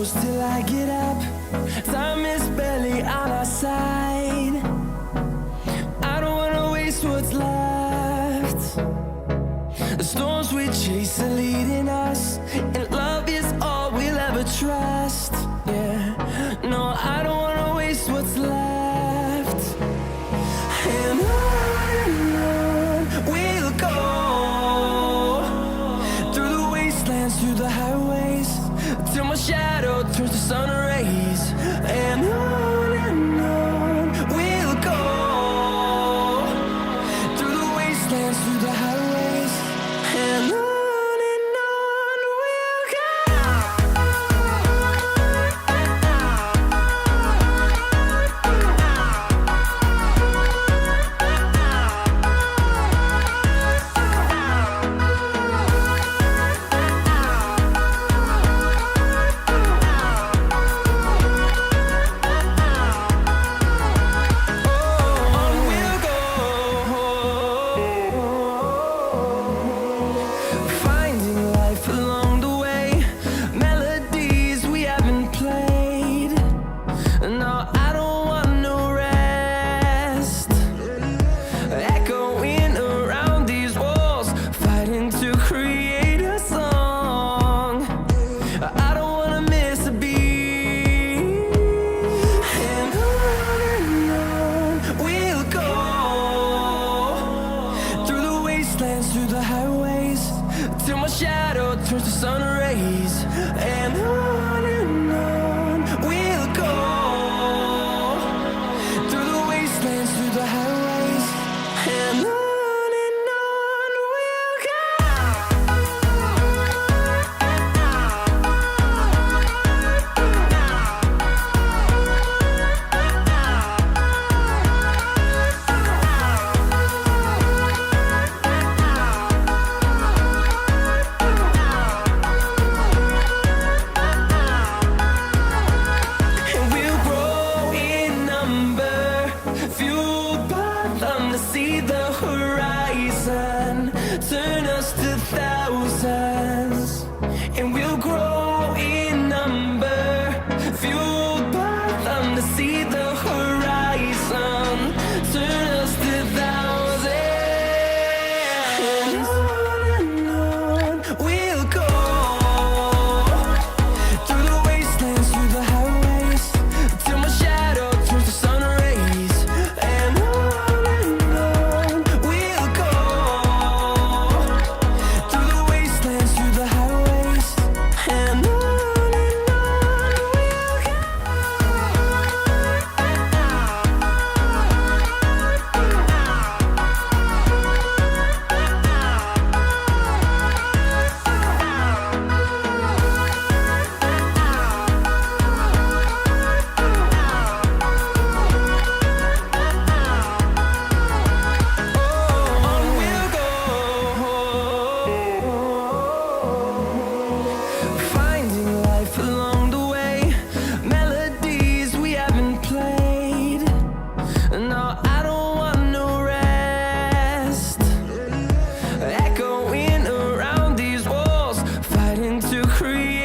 close till I get up. Time is barely on our side. I don't wanna waste what's left. The storms we chase are leading us, and love is all we'll ever trust. Yeah, no, I don't wanna waste what's left. And on we'll go, through the wastelands, through the highways, till my shadow turns to sun rays. And on we'll go, through the wastelands, through the highways, and on we'll go. Through the highways, till my shadow turns to sun rays. And on we'll go, through the wastelands, through the highways, and on we'll go. See the horizon, turn us to thousands, and we'll grow in number, fueled by them. To see the horizon, turn us to thousands, and on we'll go, through the wastelands, through the highways, till my shadow turns to sun rays. And create